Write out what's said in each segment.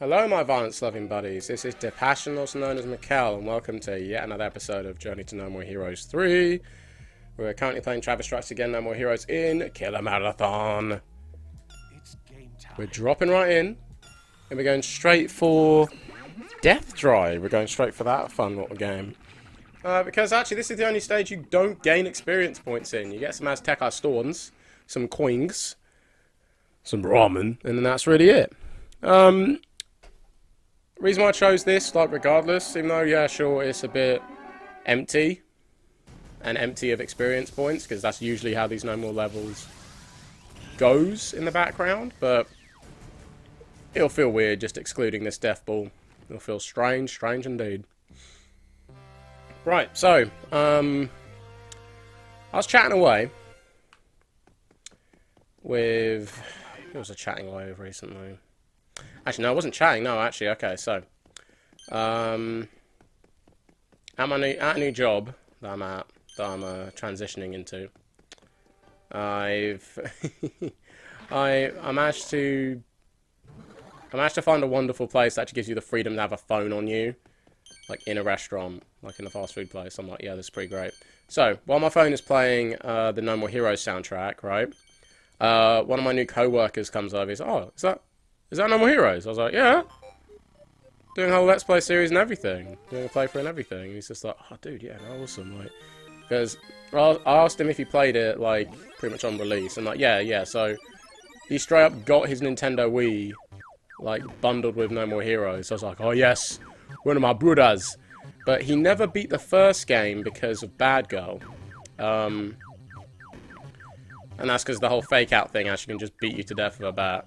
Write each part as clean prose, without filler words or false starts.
Hello, my violence-loving buddies. This is Depassion, also known as Mikkel, and welcome to yet another episode of Journey to No More Heroes 3. We're currently playing Travis Strikes Again, No More Heroes in Killer Marathon. We're dropping right in, and we're going straight for Death Drive. We're going straight for that fun little game. Because actually, this is the only stage you don't gain experience points in. You get some Azteca stones, some coins, some ramen, and then that's really it. Reason why I chose this, like, regardless, even though, yeah, sure, it's a bit empty and empty of experience points, because that's usually how these No More levels goes in the background, but it'll feel weird just excluding this death ball. It'll feel strange, strange indeed. Right, so, I was chatting away with... Who was I chatting away with recently? Actually, no, I wasn't chatting. No, actually, okay. So, at a new job that I'm at, that I'm transitioning into, I managed to find a wonderful place that actually gives you the freedom to have a phone on you, like in a restaurant, like in a fast food place. I'm like, yeah, this is pretty great. So, while my phone is playing the No More Heroes soundtrack, right? One of my new co-workers comes over. He's like, oh, is that No More Heroes? I was like, yeah. Doing a whole Let's Play series and everything. Doing a playthrough and everything. And he's just like, oh, dude, yeah, no, awesome. Like, because I asked him if he played it, like, pretty much on release. And like, yeah. So, he straight up got his Nintendo Wii, like, bundled with No More Heroes. So I was like, oh, yes, one of my brothers. But he never beat the first game because of Bad Girl. And that's because the whole fake out thing actually can just beat you to death with a bat.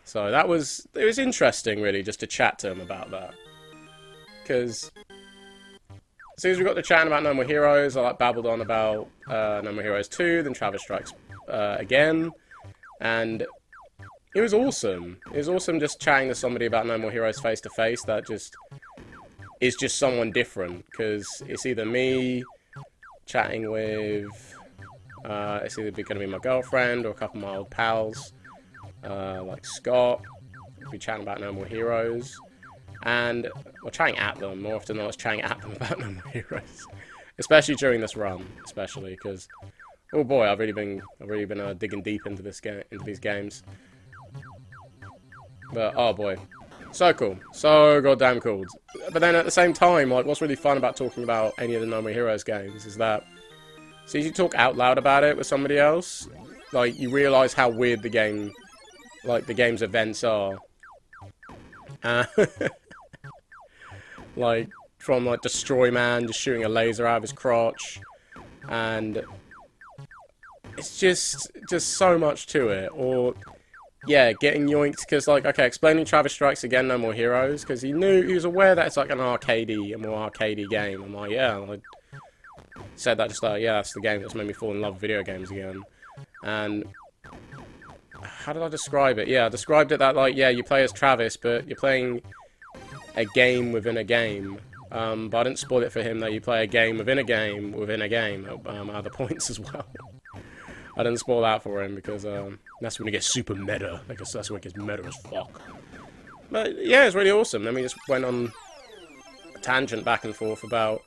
So it was interesting, really, just to chat to him about that. Because as soon as we got to chatting about No More Heroes, I like babbled on about No More Heroes 2, then Travis Strikes Again, and it was awesome. It was awesome just chatting to somebody about No More Heroes face to face. That just is just someone different, because it's either me chatting with it's either going to be my girlfriend or a couple of my old pals. Like Scott, we'll be chatting about No More Heroes, and we're chatting at them. More often than not, chatting at them about No More Heroes, especially during this run, especially because, oh boy, I've really been digging deep into these games. But oh boy, so cool, so goddamn cool. But then at the same time, like, what's really fun about talking about any of the No More Heroes games is that, so you talk out loud about it with somebody else, like, you realise how weird the game's events are. Like, from, like, Destroy Man just shooting a laser out of his crotch, and it's just so much to it. Or, yeah, getting yoinked, because, like, okay, explaining Travis Strikes Again, No More Heroes, because he was aware that it's, like, a more arcadey game. I'm like, yeah, I said that just like, yeah, that's the game that's made me fall in love with video games again. And how did I describe it? Yeah, I described it that, like, yeah, you play as Travis, but you're playing a game within a game. But I didn't spoil it for him that you play a game within a game within a game at other points as well. I didn't spoil that for him because that's when it gets super meta. I guess that's when it gets meta as fuck. But yeah, it's really awesome. Then we just went on a tangent back and forth about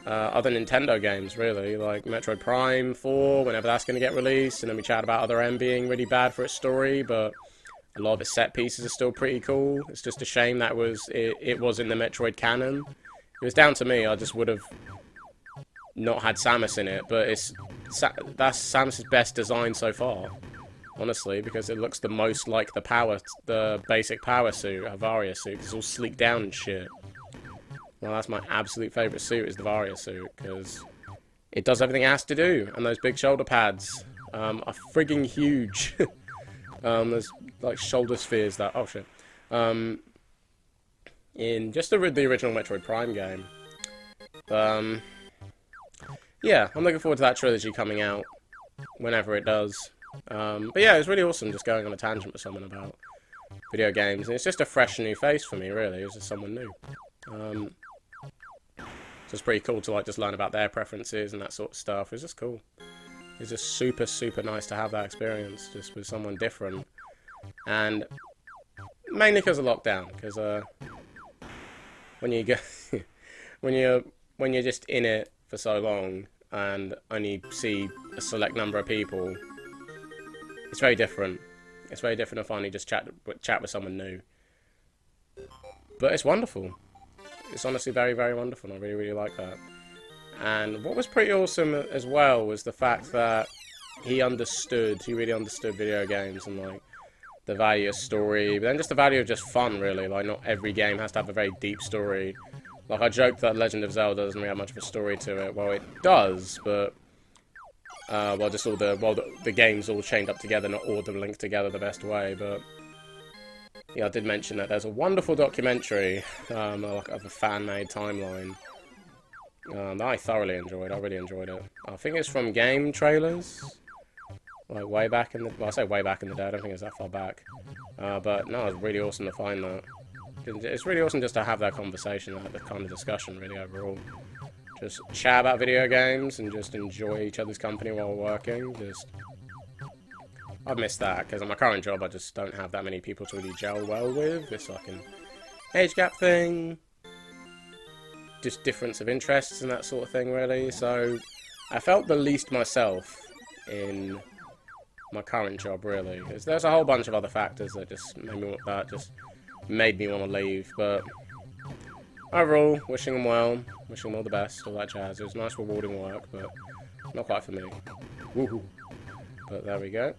other Nintendo games, really, like Metroid Prime 4, whenever that's going to get released, and then we chat about Other M being really bad for its story, but a lot of its set pieces are still pretty cool. It's just a shame that it was in the Metroid canon. It was down to me, I just would have not had Samus in it, but that's Samus's best design so far, honestly, because it looks the most like the basic power suit, Avaria suit, 'cause it's all sleek down and shit. Well, that's my absolute favourite suit, is the Varia suit, because it does everything it has to do, and those big shoulder pads are frigging huge. There's, like, shoulder spheres that, oh shit, in just the original Metroid Prime game. Yeah, I'm looking forward to that trilogy coming out, whenever it does. But yeah, it was really awesome just going on a tangent with someone about video games, and it's just a fresh new face for me, really. It's just someone new. So it's pretty cool to, like, just learn about their preferences and that sort of stuff. It's just cool. It's just super, super nice to have that experience just with someone different. And mainly because of lockdown. Because when you go, when you're just in it for so long and only see a select number of people, it's very different. It's very different to finally just chat with someone new. But it's wonderful. It's honestly very, very wonderful, and I really, really like that. And what was pretty awesome as well was the fact that he really understood video games and, like, the value of story, but then just the value of just fun, really. Like, not every game has to have a very deep story. Like, I joked that Legend of Zelda doesn't really have much of a story to it. Well, it does, but... well, just all the games all chained up together, not all of them linked together the best way, but... Yeah, I did mention that there's a wonderful documentary, like, of a fan-made timeline, that I thoroughly enjoyed. I really enjoyed it. I think it's from game trailers, like way back in the... Well, I say way back in the day, I don't think it's that far back. But no, it's really awesome to find that. It's really awesome just to have that conversation, that kind of discussion, really, overall. Just chat about video games and just enjoy each other's company while we're working. I've missed that, because on my current job I just don't have that many people to really gel well with. It's like an age gap thing, just difference of interests and that sort of thing, really. So I felt the least myself in my current job, really. There's a whole bunch of other factors that just made me want to leave, but overall, wishing them well, wishing them all the best, all that jazz. It was nice, rewarding work, but not quite for me. Woohoo! But there we go.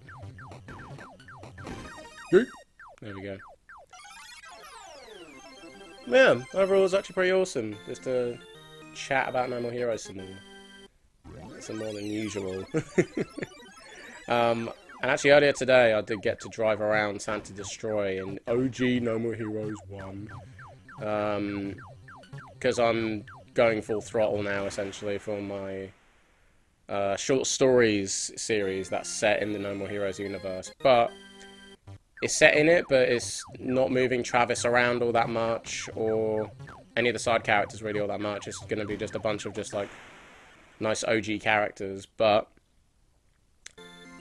There we go. Yeah, overall it was actually pretty awesome, just to chat about No More Heroes some more. Some more than usual. And actually earlier today I did get to drive around Santa Destroy in OG No More Heroes 1. Because I'm going full throttle now, essentially, for my short stories series that's set in the No More Heroes universe. But it's set in it, but it's not moving Travis around all that much, or any of the side characters really all that much. It's going to be just a bunch of just, like, nice OG characters, but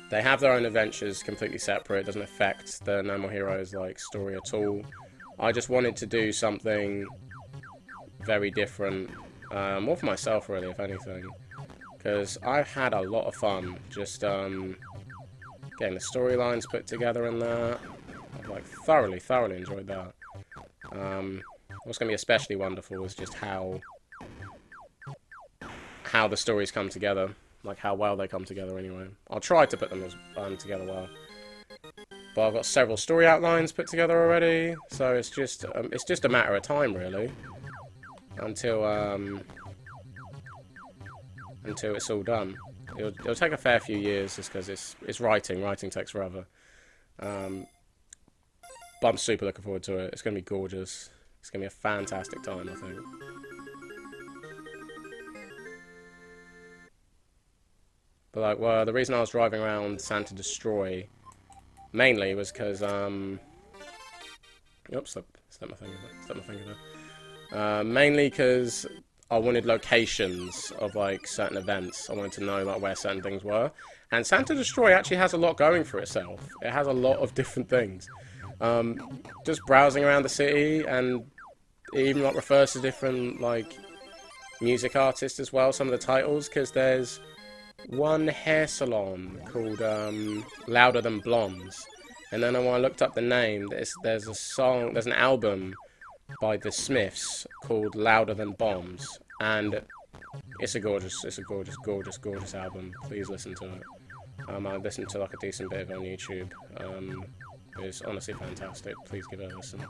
they have their own adventures completely separate. It doesn't affect the No More Heroes, like, story at all. I just wanted to do something very different, more for myself, really, if anything, because I've had a lot of fun just getting the storylines put together in that. I've, like, thoroughly enjoyed that. What's going to be especially wonderful is just how the stories come together, like how well they come together anyway. I'll try to put them together well. But I've got several story outlines put together already, so it's just a matter of time, really, until it's all done. It'll take a fair few years just because it's writing. Writing takes forever. But I'm super looking forward to it. It's going to be gorgeous. It's going to be a fantastic time, I think. But, like, well, the reason I was driving around Santa Destroy mainly was because, oops, slip my finger there. Mainly because I wanted locations of, like, certain events. I wanted to know, like, where certain things were. And Santa Destroy actually has a lot going for itself. It has a lot of different things. Just browsing around the city, and it even, like, refers to different, like, music artists as well, some of the titles, because there's one hair salon called Louder Than Blondes, and then when I looked up the name, there's an album by the Smiths called Louder Than Bombs, and it's a gorgeous album. Please listen to it. I listened to, like, a decent bit of it on YouTube. It's honestly fantastic. Please give it a listen.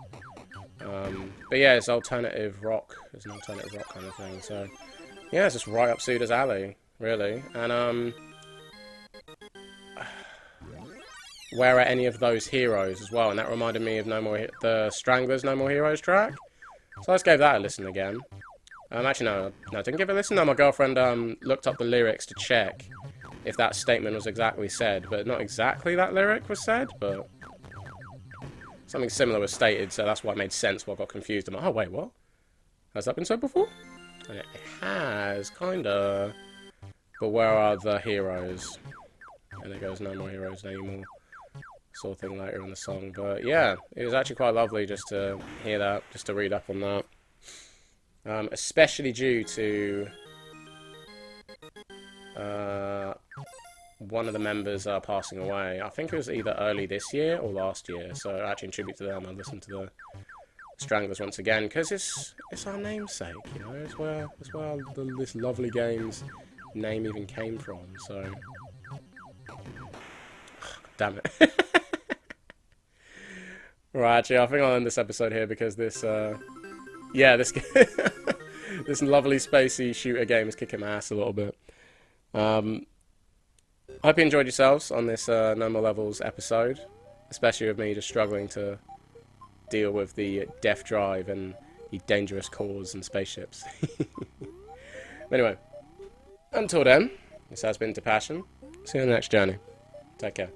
But yeah, it's alternative rock. It's an alternative rock kind of thing. So yeah, it's just right up Suda's alley, really. And where are any of those heroes as well? And that reminded me of the Stranglers' No More Heroes track. So I just gave that a listen again. Actually, no, I didn't give it a listen. No, my girlfriend looked up the lyrics to check if that statement was exactly said, but not exactly that lyric was said, but something similar was stated, so that's why it made sense why I got confused. I'm like, oh, wait, what? Has that been said before? And it has, kinda. But where are the heroes? And it goes, no more heroes anymore. sort of thing later in the song. But yeah, it was actually quite lovely just to hear that, just to read up on that. Especially due to one of the members passing away. I think it was either early this year or last year. So actually, in tribute to them, I listened to the Stranglers once again because it's our namesake, you know. It's where this lovely game's name even came from. So, damn it. Right, actually, I think I'll end this episode here because this, yeah, this this lovely spacey shooter game is kicking my ass a little bit. I hope you enjoyed yourselves on this No More Levels episode, especially with me just struggling to deal with the death drive and the dangerous cores and spaceships. Anyway, until then, this has been To Passion. See you on the next journey. Take care.